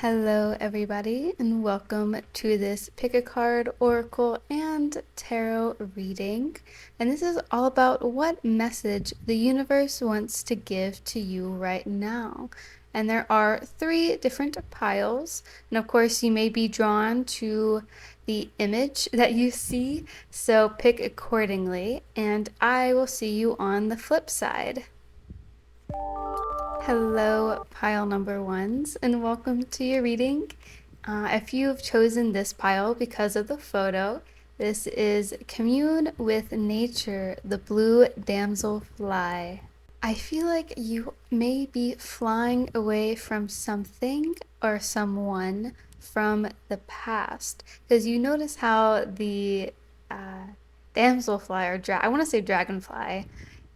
Hello, everybody, and welcome to this pick a card, oracle, and tarot reading. And this is all about what message the universe wants to give to you right now. And there are 3 different piles, and of course, you may be drawn to the image that you see, so pick accordingly. And I will see you on the flip side. Hello, pile number ones, and welcome to your reading. If you've chosen this pile because of the photo, this is Commune with Nature, the Blue Damselfly. I feel like you may be flying away from something or someone from the past, because you notice how the damselfly, or I want to say dragonfly,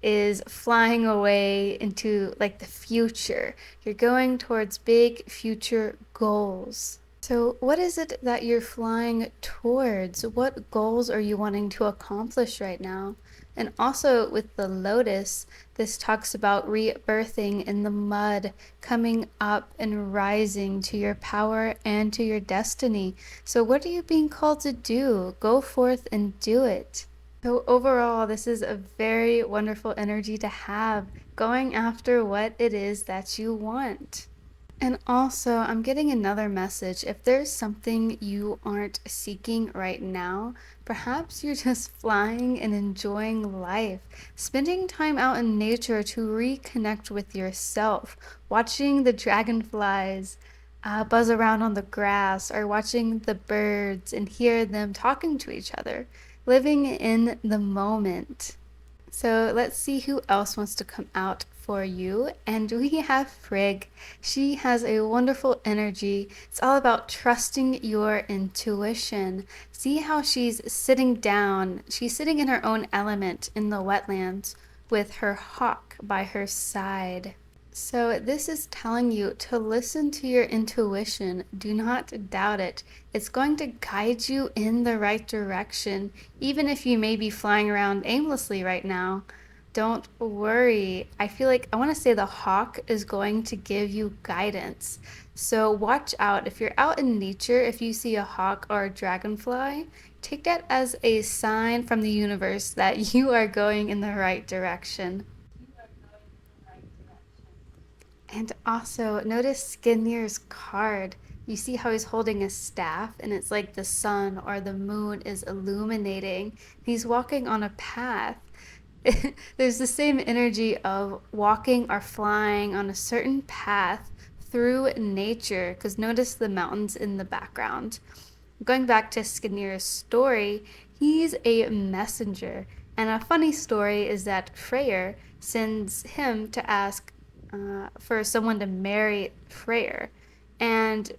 is flying away into like the future. You're going towards big future goals. So, what is it that you're flying towards? What goals are you wanting to accomplish right now? And also with the lotus, this talks about rebirthing in the mud, coming up and rising to your power and to your destiny. So, what are you being called to do? Go forth and do it. So overall, this is a very wonderful energy to have, going after what it is that you want. And also, I'm getting another message. If there's something you aren't seeking right now, perhaps you're just flying and enjoying life, spending time out in nature to reconnect with yourself, watching the dragonflies buzz around on the grass, or watching the birds and hear them talking to each other, living in the moment. So let's see who else wants to come out for you. And we have Frigg. She has a wonderful energy. It's all about trusting your intuition. See how she's sitting down. She's sitting in her own element in the wetlands with her hawk by her side. So this is telling you to listen to your intuition. Do not doubt it. It's going to guide you in the right direction, even if you may be flying around aimlessly right now. Don't worry. I feel like I want to say the hawk is going to give you guidance. So watch out. If you're out in nature, if you see a hawk or a dragonfly, take that as a sign from the universe that you are going in the right direction. And also, notice Skinnir's card. You see how he's holding a staff, and it's like the sun or the moon is illuminating. He's walking on a path. There's the same energy of walking or flying on a certain path through nature, because notice the mountains in the background. Going back to Skinnir's story, he's a messenger. And a funny story is that Freyr sends him to ask for someone to marry Freyr. And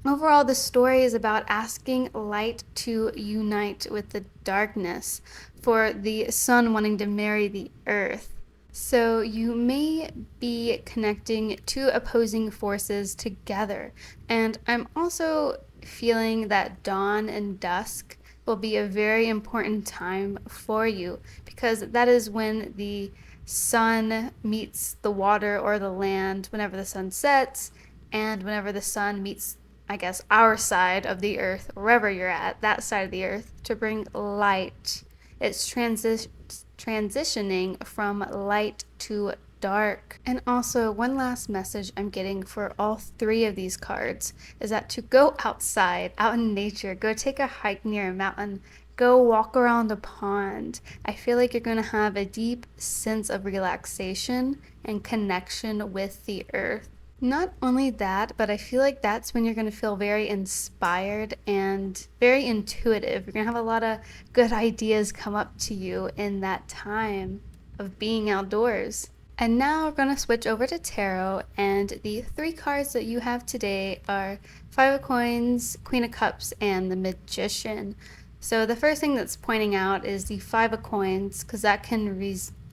overall, the story is about asking light to unite with the darkness, for the sun wanting to marry the earth. So you may be connecting 2 opposing forces together. And I'm also feeling that dawn and dusk will be a very important time for you, because that is when the sun meets the water or the land, whenever the sun sets, and whenever the sun meets, I guess, our side of the earth, wherever you're at, that side of the earth, to bring light. It's transitioning from light to dark. And also, one last message I'm getting for all 3 of these cards is that to go outside, out in nature, go take a hike near a mountain, go walk around a pond. I feel like you're going to have a deep sense of relaxation and connection with the earth. Not only that, but I feel like that's when you're going to feel very inspired and very intuitive. You're going to have a lot of good ideas come up to you in that time of being outdoors. And now we're going to switch over to tarot, and the 3 cards that you have today are 5 of Coins, Queen of Cups, and the Magician. So the first thing that's pointing out is the 5 of Coins, because that can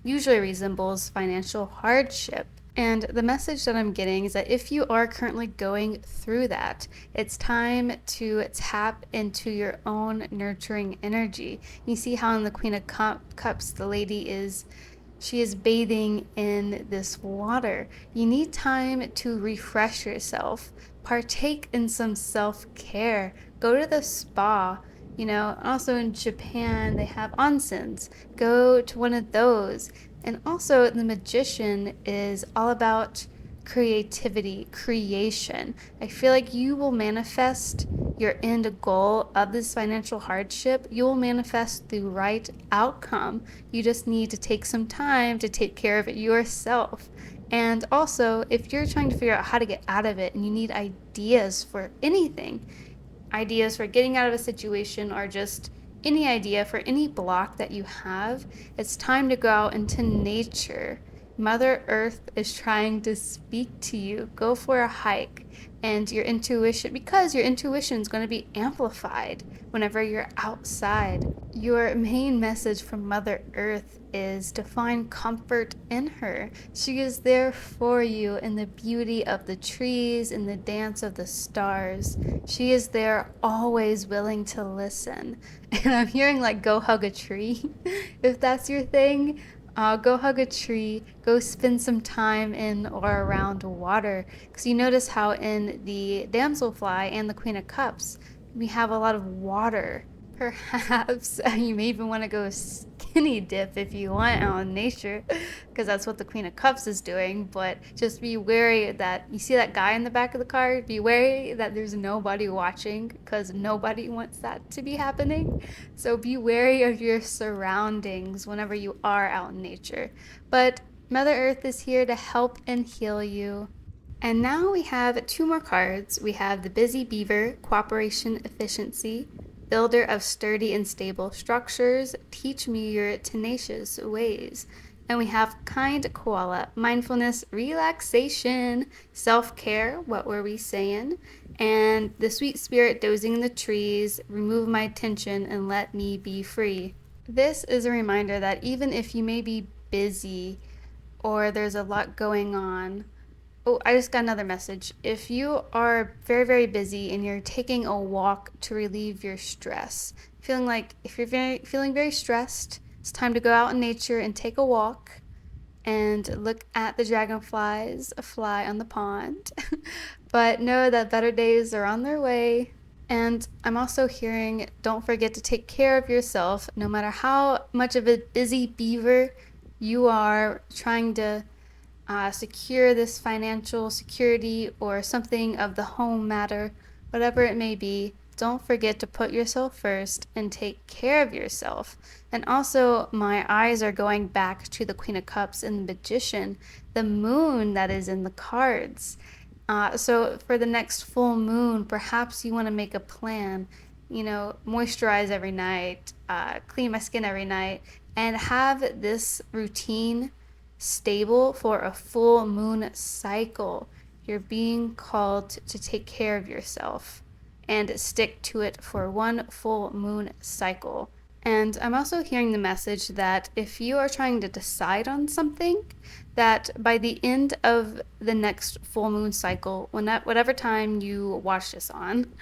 usually resembles financial hardship. And the message that I'm getting is that if you are currently going through that, it's time to tap into your own nurturing energy. You see how in the Queen of Cups, the lady she is bathing in this water. You need time to refresh yourself, partake in some self-care. Go to the spa. Also in Japan, they have onsens. Go to one of those. And also, the magician is all about creativity, creation. I feel like you will manifest your end goal of this financial hardship. You will manifest the right outcome. You just need to take some time to take care of it yourself. And also, if you're trying to figure out how to get out of it and you need ideas for anything, ideas for getting out of a situation, or just any idea for any block that you have, it's time to go out into nature. Mother Earth is trying to speak to you. Go for a hike. And your intuition, because your intuition is going to be amplified whenever you're outside. Your main message from Mother Earth is to find comfort in her. She is there for you in the beauty of the trees, in the dance of the stars. She is there always willing to listen. And I'm hearing like go hug a tree. If that's your thing, go hug a tree, go spend some time in or around water. Because you notice how in the damselfly and the Queen of Cups, we have a lot of water. Perhaps you may even want to go skinny dip if you want out in nature, because that's what the Queen of Cups is doing. But just be wary that you see that guy in the back of the card. Be wary that there's nobody watching, because nobody wants that to be happening. So be wary of your surroundings whenever you are out in nature. But Mother Earth is here to help and heal you. And now we have two more cards. We have the Busy Beaver, Cooperation Efficiency, Builder of Sturdy and Stable Structures, Teach Me Your Tenacious Ways. And we have Kind Koala, Mindfulness, Relaxation, Self-Care, what were we saying? And the Sweet Spirit, Dozing in the Trees, Remove My Tension and Let Me Be Free. This is a reminder that even if you may be busy or there's a lot going on, oh, I just got another message. If you are very, very busy and you're taking a walk to relieve your stress, feeling like if you're feeling very stressed, it's time to go out in nature and take a walk and look at the dragonflies fly on the pond. But know that better days are on their way. And I'm also hearing don't forget to take care of yourself, no matter how much of a busy beaver you are trying to secure this financial security or something of the home matter, whatever it may be. Don't forget to put yourself first and take care of yourself. And also, my eyes are going back to the Queen of Cups and the Magician, the moon that is in the cards. So for the next full moon, perhaps you want to make a plan, moisturize every night, clean my skin every night, and have this routine stable for a full moon cycle. You're being called to take care of yourself and stick to it for one full moon cycle. And I'm also hearing the message that if you are trying to decide on something, that by the end of the next full moon cycle, whatever time you watch this on,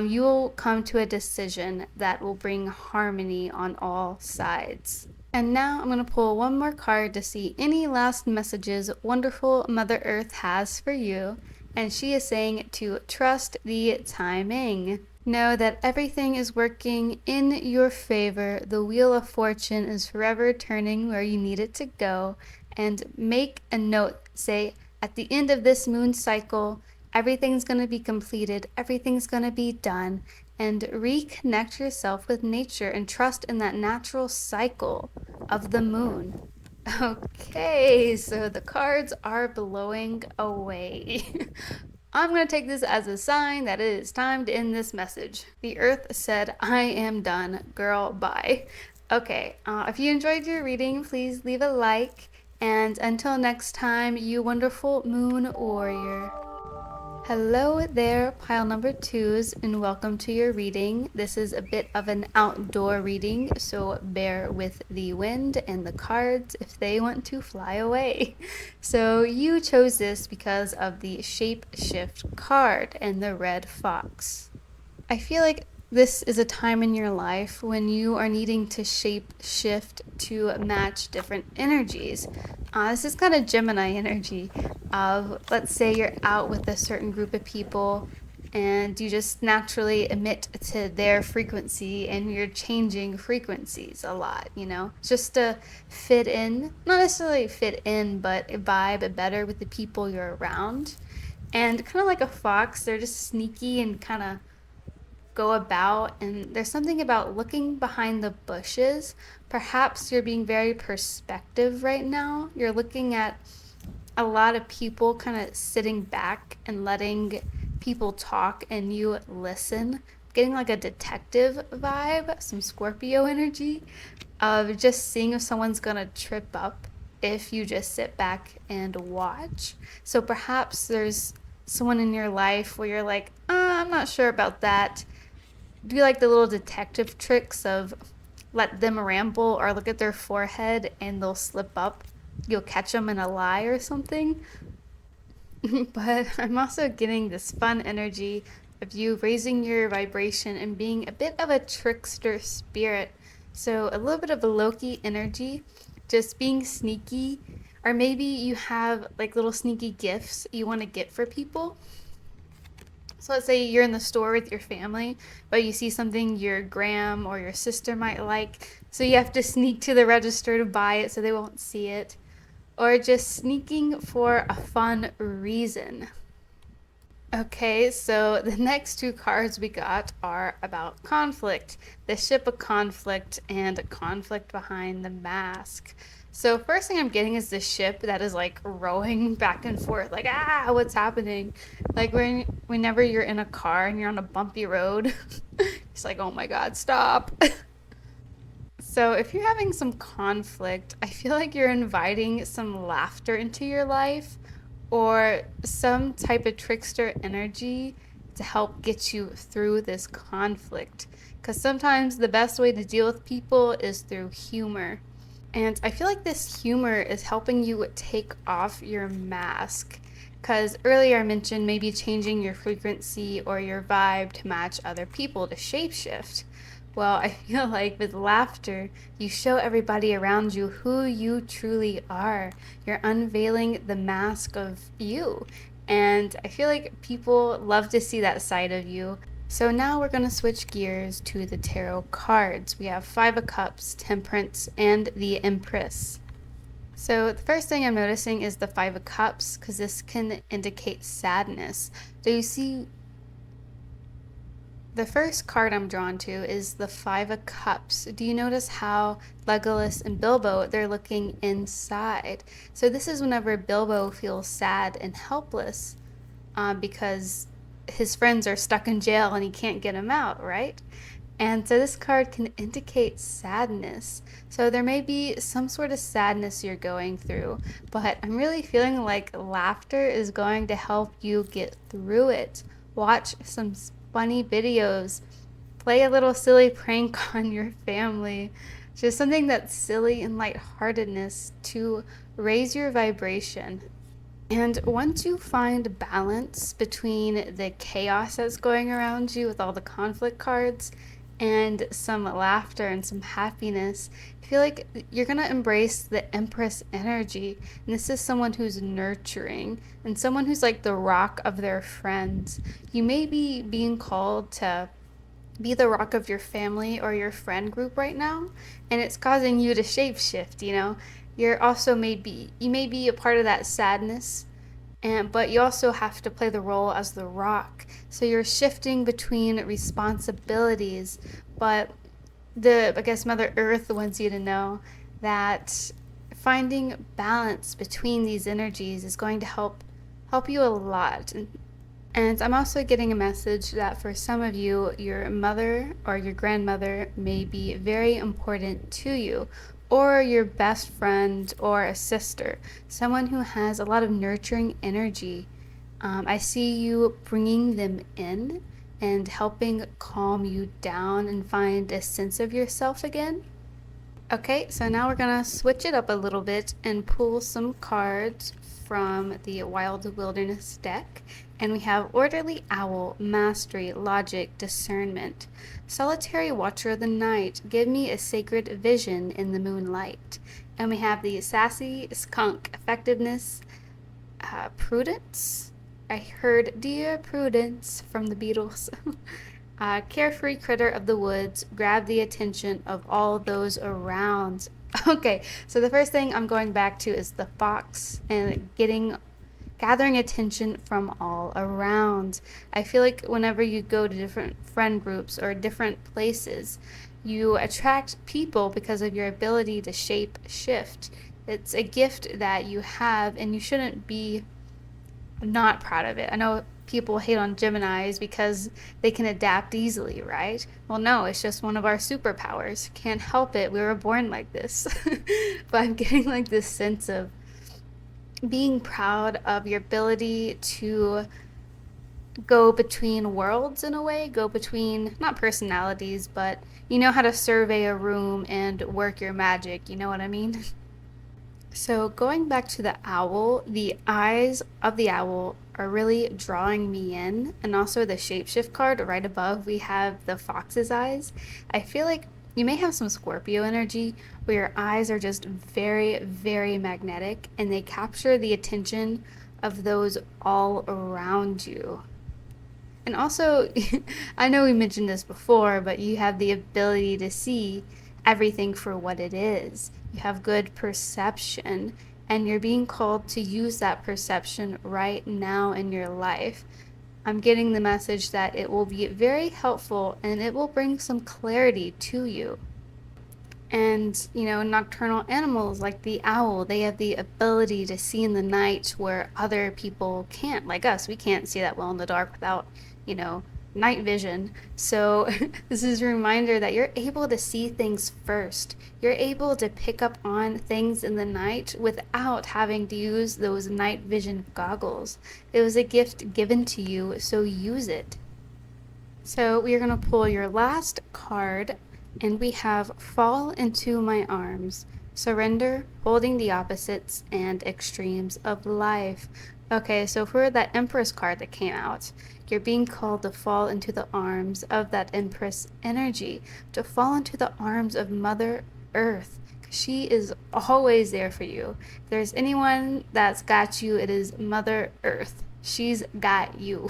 you will come to a decision that will bring harmony on all sides. And now I'm going to pull one more card to see any last messages wonderful Mother Earth has for you. And she is saying to trust the timing. Know that everything is working in your favor. The wheel of fortune is forever turning where you need it to go. And make a note. Say, at the end of this moon cycle, everything's going to be completed. Everything's going to be done. And reconnect yourself with nature and trust in that natural cycle of the moon. Okay, so the cards are blowing away. I'm going to take this as a sign that it is time to end this message. The earth said, I am done. Girl, bye. Okay, if you enjoyed your reading, please leave a like. And until next time, you wonderful moon warrior. Hello there, pile number twos, and welcome to your reading. This is a bit of an outdoor reading, so bear with the wind and the cards if they want to fly away. So you chose this because of the shape shift card and the red fox. I feel like This is a time in your life when you are needing to shape shift to match different energies. This is kind of Gemini energy of, let's say you're out with a certain group of people and you just naturally emit to their frequency and you're changing frequencies a lot, just to fit in, not necessarily fit in, but vibe better with the people you're around. And kind of like a fox, they're just sneaky and kind of go about, and there's something about looking behind the bushes. Perhaps you're being very perspective right now. You're looking at a lot of people kind of sitting back and letting people talk and you listen, getting like a detective vibe, some Scorpio energy of just seeing if someone's gonna trip up if you just sit back and watch. So perhaps there's someone in your life where you're like, I'm not sure about that. Do you like the little detective tricks of let them ramble or look at their forehead and they'll slip up? You'll catch them in a lie or something. But I'm also getting this fun energy of you raising your vibration and being a bit of a trickster spirit. So a little bit of a Loki energy, just being sneaky. Or maybe you have like little sneaky gifts you want to get for people. So let's say you're in the store with your family, but you see something your gram or your sister might like, so you have to sneak to the register to buy it so they won't see it. Or just sneaking for a fun reason. Okay, so the next two cards we got are about conflict, the ship of conflict, and conflict behind the mask. So first thing I'm getting is the ship that is like rowing back and forth, like what's happening? Like whenever you're in a car and you're on a bumpy road, it's like, oh my God, stop. So, if you're having some conflict, I feel like you're inviting some laughter into your life or some type of trickster energy to help get you through this conflict. Because sometimes the best way to deal with people is through humor. And I feel like this humor is helping you take off your mask. Because earlier I mentioned maybe changing your frequency or your vibe to match other people to shapeshift. Well, I feel like with laughter, you show everybody around you who you truly are. You're unveiling the mask of you. And I feel like people love to see that side of you. So now we're going to switch gears to the tarot cards. We have Five of Cups, Temperance, and the Empress. So the first thing I'm noticing is the Five of Cups because this can indicate sadness. Do you see the first card I'm drawn to is the Five of Cups. Do you notice how Legolas and Bilbo, they're looking inside? So this is whenever Bilbo feels sad and helpless because his friends are stuck in jail and he can't get them out, right? And so this card can indicate sadness. So there may be some sort of sadness you're going through, but I'm really feeling like laughter is going to help you get through it. Watch some funny videos, play a little silly prank on your family. Just something that's silly and lightheartedness to raise your vibration. And once you find balance between the chaos that's going around you with all the conflict cards and some laughter and some happiness, I feel like you're going to embrace the Empress energy. And this is someone who's nurturing and someone who's like the rock of their friends. You may be being called to be the rock of your family or your friend group right now, and it's causing you to shapeshift. You're also you may be a part of that sadness, and but you also have to play the role as the rock. So you're shifting between responsibilities, but I guess Mother Earth wants you to know that finding balance between these energies is going to help you a lot. And I'm also getting a message that for some of you, your mother or your grandmother may be very important to you, or your best friend or a sister, someone who has a lot of nurturing energy. I see you bringing them in and helping calm you down and find a sense of yourself again. Okay, so now we're gonna switch it up a little bit and pull some cards from the Wild Wilderness deck, and we have Orderly Owl, Mastery, Logic, Discernment. Solitary Watcher of the Night, give me a sacred vision in the moonlight. And we have the Sassy Skunk, Effectiveness, Prudence. I heard Dear Prudence from the Beatles. Carefree critter of the woods, grab the attention of all those around. Okay, so the first thing I'm going back to is the fox and gathering attention from all around. I feel like whenever you go to different friend groups or different places, you attract people because of your ability to shape shift. It's a gift that you have, and you shouldn't be not proud of it. I know people hate on Geminis because they can adapt easily, right? Well, no, it's just one of our superpowers. Can't help it. We were born like this. But I'm getting like this sense of being proud of your ability to go between worlds in a way, go between not personalities, but you know how to survey a room and work your magic. You know what I mean? So going back to the owl, the eyes of the owl are really drawing me in. And also the shapeshift card right above, we have the fox's eyes. I feel like you may have some Scorpio energy where your eyes are just very, very magnetic and they capture the attention of those all around you. And also, I know we mentioned this before, but you have the ability to see everything for what it is. You have good perception, and you're being called to use that perception right now in your life. I'm getting the message that it will be very helpful and it will bring some clarity to you. And, nocturnal animals like the owl, they have the ability to see in the night where other people can't. Like us, we can't see that well in the dark without, you know, night vision. So this is a reminder that you're able to see things first. You're able to pick up on things in the night without having to use those night vision goggles. It was a gift given to you, so use it. So we are going to pull your last card, and we have Fall into My Arms, Surrender, Holding the Opposites, and Extremes of Life. Okay, so for that Empress card that came out, you're being called to fall into the arms of that Empress energy, to fall into the arms of Mother Earth. She is always there for you. If there's anyone that's got you, it is Mother Earth. She's got you.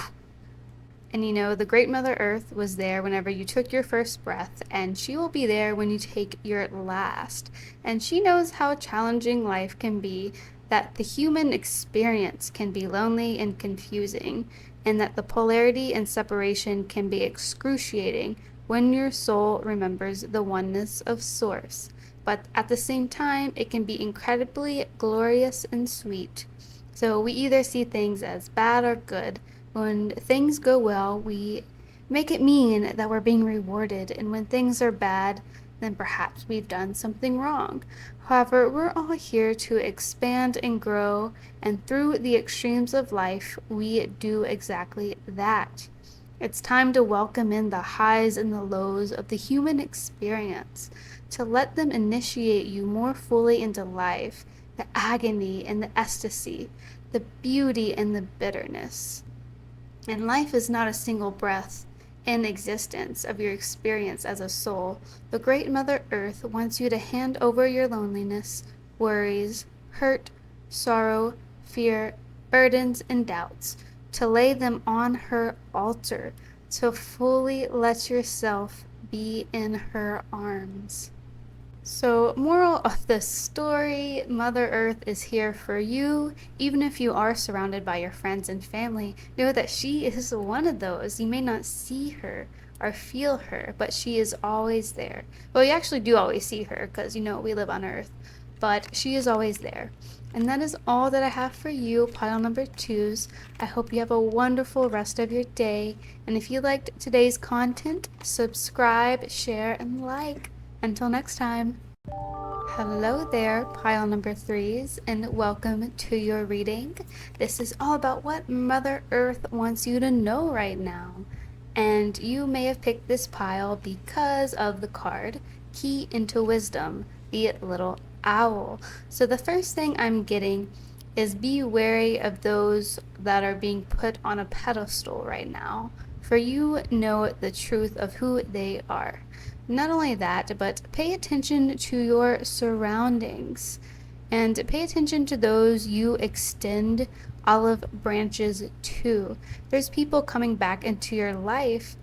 And the great Mother Earth was there whenever you took your first breath, and she will be there when you take your last. And she knows how challenging life can be, that the human experience can be lonely and confusing, and that the polarity and separation can be excruciating when your soul remembers the oneness of Source. But at the same time, it can be incredibly glorious and sweet. So we either see things as bad or good. When things go well, we make it mean that we're being rewarded, and when things are bad, then perhaps we've done something wrong. However, we're all here to expand and grow, and through the extremes of life, we do exactly that. It's time to welcome in the highs and the lows of the human experience, to let them initiate you more fully into life, the agony and the ecstasy, the beauty and the bitterness. And life is not a single breath in existence of your experience as a soul. The great Mother Earth wants you to hand over your loneliness, worries, hurt, sorrow, fear, burdens, and doubts, to lay them on her altar, to fully let yourself be in her arms. So, moral of the story, Mother Earth is here for you. Even if you are surrounded by your friends and family, know that she is one of those. You may not see her or feel her, but she is always there. Well, you actually do always see her because, we live on Earth, but she is always there. And that is all that I have for you, pile number twos. I hope you have a wonderful rest of your day. And if you liked today's content, subscribe, share, and like. Until next time. Hello there, pile number threes, and welcome to your reading. This is all about what Mother Earth wants you to know right now. And you may have picked this pile because of the card, Key into Wisdom, the little owl. So the first thing I'm getting is be wary of those that are being put on a pedestal right now, for you know the truth of who they are. Not only that, but pay attention to your surroundings and pay attention to those you extend olive branches to. There's people coming back into your life.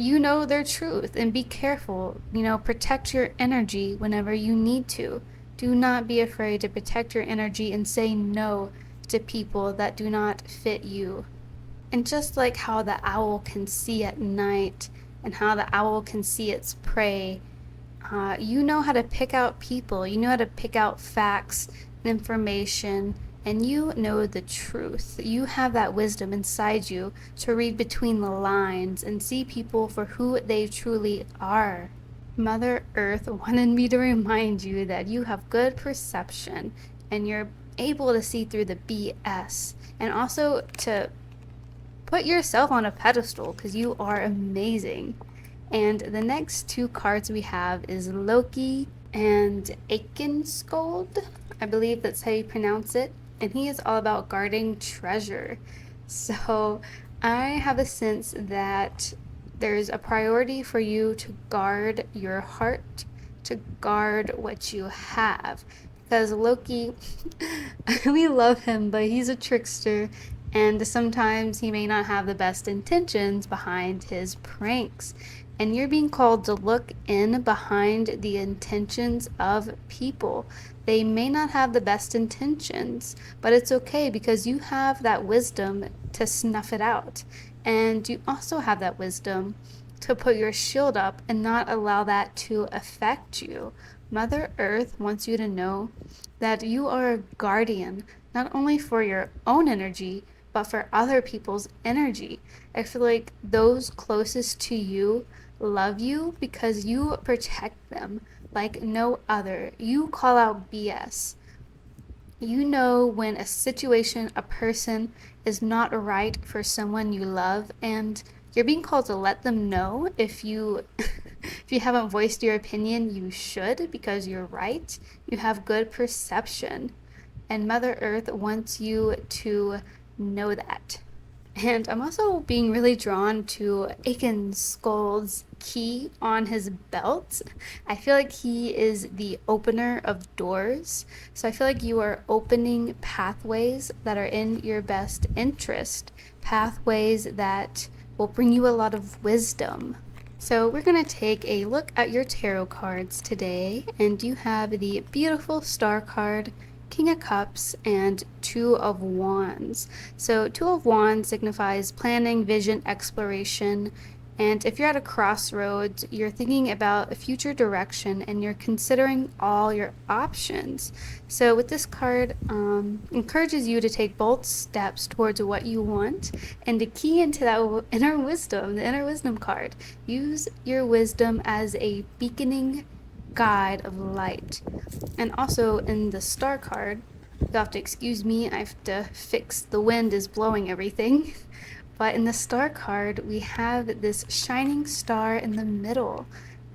You know their truth, and be careful. Protect your energy whenever you need to. Do not be afraid to protect your energy and say no to people that do not fit you. And just like how the owl can see at night and how the owl can see its prey, you know how to pick out people, you know how to pick out facts and information, and you know the truth. You have that wisdom inside you to read between the lines and see people for who they truly are. Mother Earth wanted me to remind you that you have good perception and you're able to see through the BS, and also to put yourself on a pedestal because you are amazing. And the next two cards we have is Loki and Akenskold. I believe that's how you pronounce it. And he is all about guarding treasure. So I have a sense that there's a priority for you to guard your heart, to guard what you have. Because Loki, we love him, but he's a trickster, and sometimes he may not have the best intentions behind his pranks. And you're being called to look in behind the intentions of people. They may not have the best intentions, but it's okay because you have that wisdom to snuff it out. And you also have that wisdom to put your shield up and not allow that to affect you. Mother Earth wants you to know that you are a guardian, not only for your own energy, but for other people's energy. I feel like those closest to you love you because you protect them like no other. You call out BS. You know when a situation, a person is not right for someone you love, and you're being called to let them know. If you if you haven't voiced your opinion, you should, because you're right. You have good perception, and Mother Earth wants you to know that. And I'm also being really drawn to Akenskold's key on his belt. I feel like he is the opener of doors. So I feel like you are opening pathways that are in your best interest, pathways that will bring you a lot of wisdom. So we're going to take a look at your tarot cards today, and you have the beautiful Star card, King of Cups, and Two of Wands. So Two of Wands signifies planning, vision, exploration, and if you're at a crossroads, you're thinking about a future direction and you're considering all your options. So with this card, encourages you to take bold steps towards what you want and to key into that inner wisdom, the inner wisdom card. Use your wisdom as a beaconing guide of light. And also in the Star card, you'll have to excuse me, I have to fix, the wind is blowing everything. But in the Star card, we have this shining star in the middle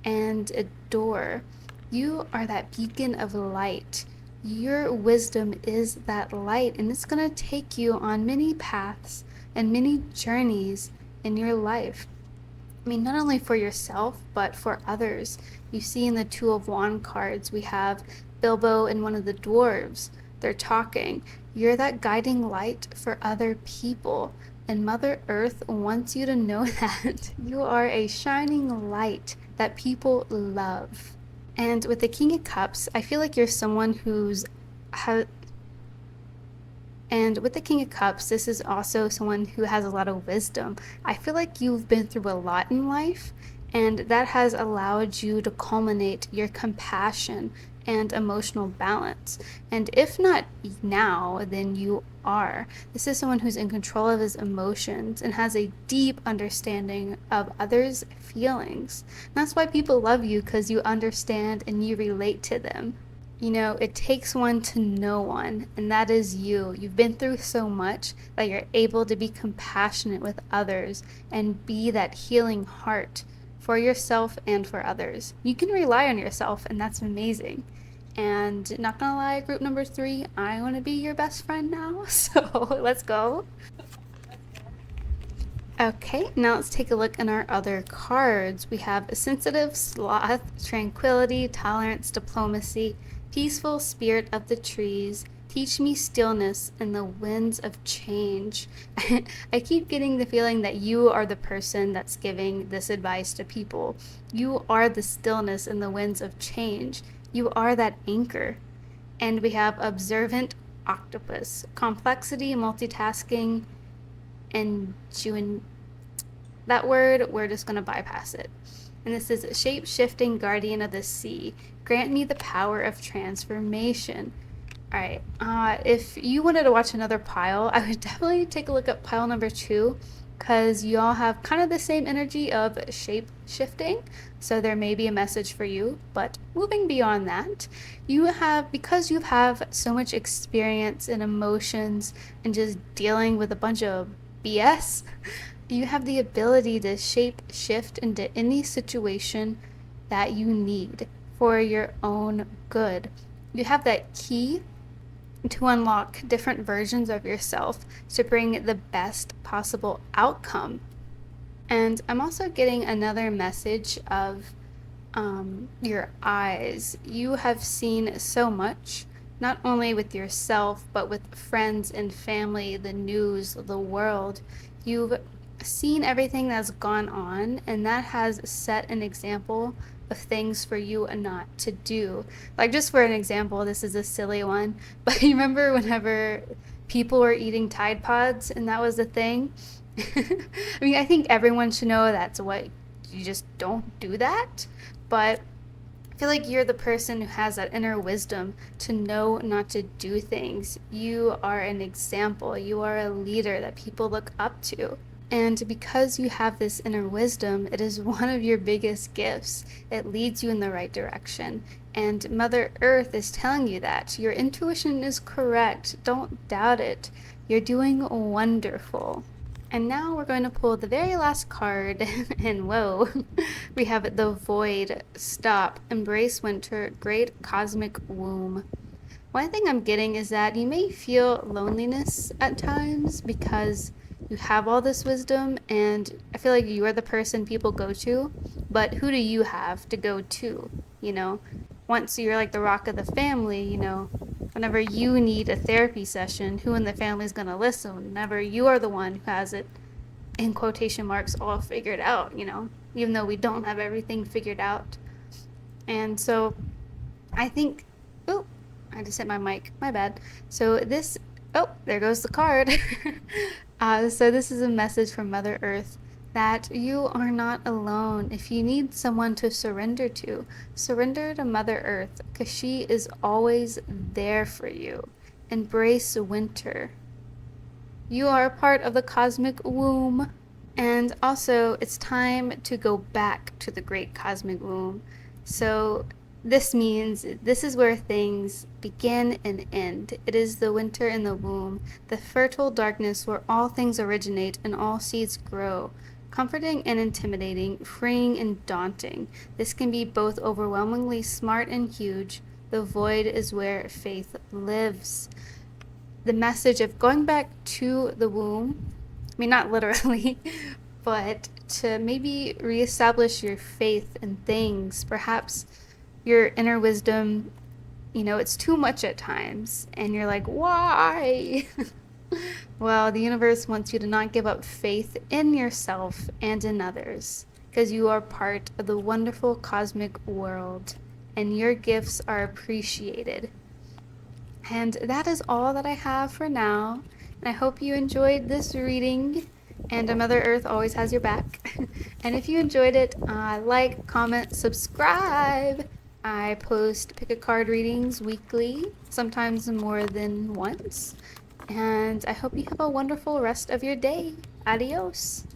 and a door. You are that beacon of light. Your wisdom is that light, and it's going to take you on many paths and many journeys in your life. I mean, not only for yourself, but for others. You see in the Two of Wands cards, we have Bilbo and one of the dwarves. They're talking. You're that guiding light for other people. And Mother Earth wants you to know that you are a shining light that people love. And with the King of Cups, I feel like you're someone who's and with the King of Cups, this is also someone who has a lot of wisdom. I feel like you've been through a lot in life, and that has allowed you to culminate your compassion and emotional balance. And if not now, then you are. This is someone who's in control of his emotions and has a deep understanding of others' feelings. And that's why people love you, because you understand and you relate to them. It takes one to know one, and that is you. You've been through so much that you're able to be compassionate with others and be that healing heart for yourself and for others. You can rely on yourself, and that's amazing. And not gonna lie, group number 3, I want to be your best friend now. So let's go. Okay, now let's take a look at our other cards. We have sensitive, sloth, tranquility, tolerance, diplomacy, peaceful, spirit of the trees, teach me stillness and the winds of change. I keep getting the feeling that you are the person that's giving this advice to people. You are the stillness and the winds of change. You are that anchor. And we have observant octopus, complexity, multitasking, and that word, we're just going to bypass it. And this is shape-shifting guardian of the sea. Grant me the power of transformation. All right. If you wanted to watch another pile, I would definitely take a look at pile number 2 because you all have kind of the same energy of shape shifting. So there may be a message for you. But moving beyond that, because you have so much experience and emotions and just dealing with a bunch of BS, you have the ability to shape shift into any situation that you need for your own good. You have that key to unlock different versions of yourself to bring the best possible outcome. And I'm also getting another message of your eyes. You have seen so much, not only with yourself, but with friends and family, the news, the world. You've seen everything that's gone on, and that has set an example of things for you not to do. Like, just for an example, this is a silly one, but you remember whenever people were eating Tide Pods and that was the thing? I mean, I think everyone should know that's what you just don't do that. But I feel like you're the person who has that inner wisdom to know not to do things. You are an example. You are a leader that people look up to. And because you have this inner wisdom, it is one of your biggest gifts. It leads you in the right direction. And Mother Earth is telling you that. Your intuition is correct. Don't doubt it. You're doing wonderful. And now we're going to pull the very last card, and whoa, we have the Void, Stop, Embrace Winter, Great Cosmic Womb. One thing I'm getting is that you may feel loneliness at times because you have all this wisdom, and I feel like you are the person people go to, but who do you have to go to, you know? Once you're like the rock of the family, whenever you need a therapy session, who in the family is going to listen? Whenever you are the one who has it, in quotation marks, all figured out, even though we don't have everything figured out. And so I think, oh, I just hit my mic, my bad. So there goes the card. So this is a message from Mother Earth that you are not alone. If you need someone to surrender to Mother Earth because she is always there for you. Embrace winter. You are a part of the cosmic womb. And also, it's time to go back to the great cosmic womb. So this means this is where things begin and end. It is the winter in the womb, the fertile darkness where all things originate and all seeds grow. Comforting and intimidating, freeing and daunting. This can be both overwhelmingly smart and huge. The void is where faith lives. The message of going back to the womb, I mean, not literally, but to maybe reestablish your faith in things. Perhaps your inner wisdom, it's too much at times, and you're like, why? Well, the universe wants you to not give up faith in yourself and in others, because you are part of the wonderful cosmic world, and your gifts are appreciated. And that is all that I have for now. And I hope you enjoyed this reading. And Mother Earth always has your back. And if you enjoyed it, like, comment, subscribe. I post pick a card readings weekly, sometimes more than once. And I hope you have a wonderful rest of your day. Adios.